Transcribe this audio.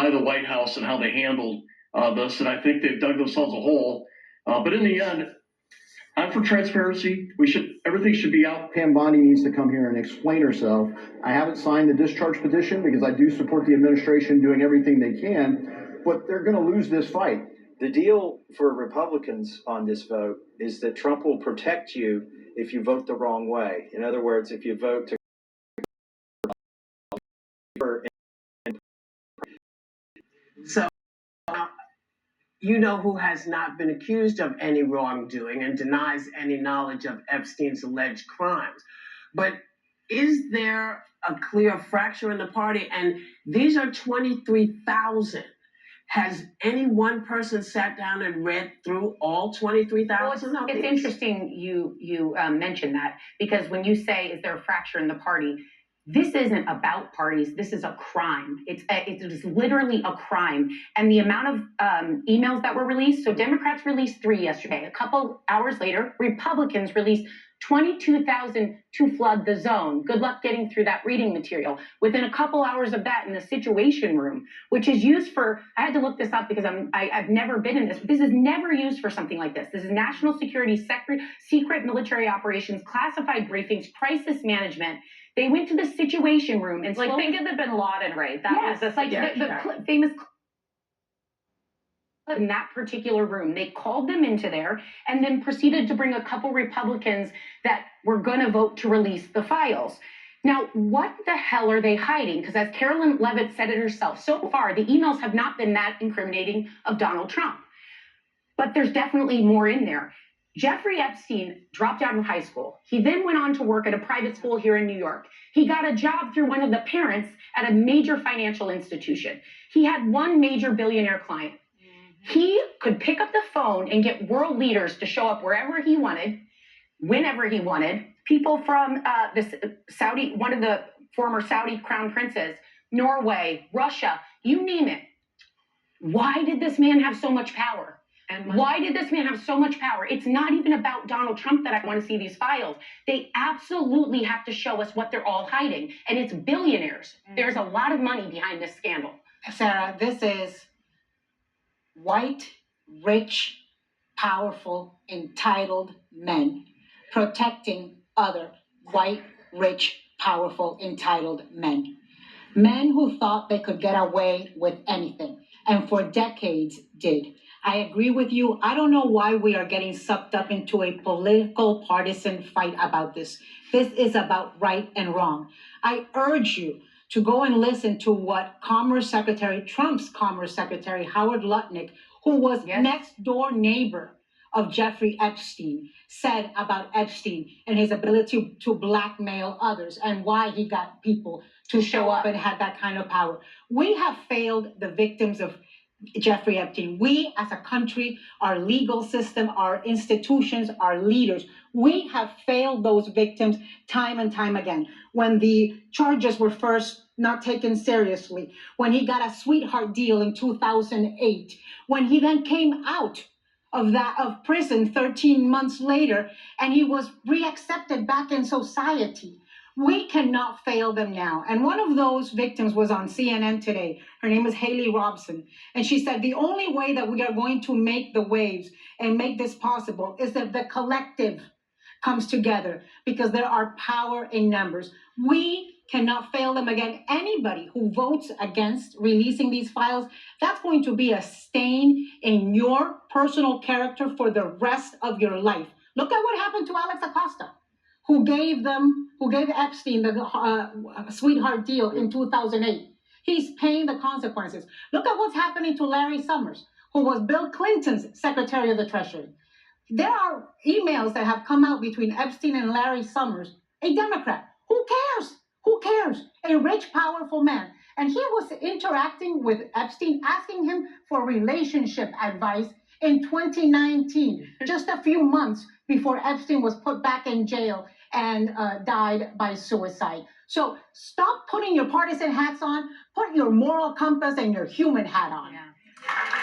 by the White House and how they handled this, and I think they've dug themselves a hole. But in the end, I'm for transparency. Everything should be out. Pam Bondi needs to come here and explain herself. I haven't signed the discharge petition because I do support the administration doing everything they can, but they're going to lose this fight. The deal for Republicans on this vote is that Trump will protect you if you vote the wrong way. In other words, if you vote to So, you know who has not been accused of any wrongdoing and denies any knowledge of Epstein's alleged crimes. But is there a clear fracture in the party? And these are 23,000. Has any one person sat down and read through all 23,000 of these? It's interesting you mentioned that, because when you say, is there a fracture in the party, this isn't about parties. This is a crime. It's literally a crime. And the amount of emails that were released, so Democrats released 3 yesterday. A couple hours later, Republicans released 22,000 to flood the zone. Good luck getting through that reading material. Within a couple hours of that, in the Situation Room, which is used for, I had to look this up because I've never been in this. This is never used for something like this. This is national security, secret military operations, classified briefings, crisis management. They went to the Situation Room and think of the Bin Laden raid. That was the famous in that particular room. They called them into there and then proceeded to bring a couple Republicans that were going to vote to release the files. Now, what the hell are they hiding? Because as Carolyn Levitt said it herself, so far the emails have not been that incriminating of Donald Trump. But there's definitely more in there. Jeffrey Epstein dropped out of high school. He then went on to work at a private school here in New York. He got a job through one of the parents at a major financial institution. He had one major billionaire client. He could pick up the phone and get world leaders to show up wherever he wanted, whenever he wanted. People from one of the former Saudi crown princes, Norway, Russia, you name it. Why did this man have so much power? And why did this man have so much power? It's not even about Donald Trump that I want to see these files. They absolutely have to show us what they're all hiding. And it's billionaires. There's a lot of money behind this scandal. Sarah, this is white, rich, powerful, entitled men protecting other white, rich, powerful, entitled men. Men who thought they could get away with anything, and for decades did. I agree with you. I don't know why we are getting sucked up into a political partisan fight about this. This is about right and wrong. I urge you to go and listen to what Trump's Commerce Secretary, Howard Lutnick, who was next door neighbor of Jeffrey Epstein, said about Epstein and his ability to blackmail others and why he got people to show up and had that kind of power. We have failed the victims of Jeffrey Epstein. We as a country, our legal system, our institutions, our leaders, we have failed those victims time and time again. When the charges were first not taken seriously, when he got a sweetheart deal in 2008, when he then came out of prison 13 months later and he was reaccepted back in society. We cannot fail them now. And one of those victims was on CNN today. Her name is Haley Robson. And she said, the only way that we are going to make the waves and make this possible is if the collective comes together, because there are power in numbers. We cannot fail them again. Anybody who votes against releasing these files, that's going to be a stain in your personal character for the rest of your life. Look at what happened to Alex Acosta, who gave Epstein the sweetheart deal in 2008. He's paying the consequences. Look at what's happening to Larry Summers, who was Bill Clinton's Secretary of the Treasury. There are emails that have come out between Epstein and Larry Summers, a Democrat. Who cares? Who cares? A rich, powerful man. And he was interacting with Epstein, asking him for relationship advice in 2019, just a few months before Epstein was put back in jail and died by suicide. So stop putting your partisan hats on, put your moral compass and your human hat on. Yeah.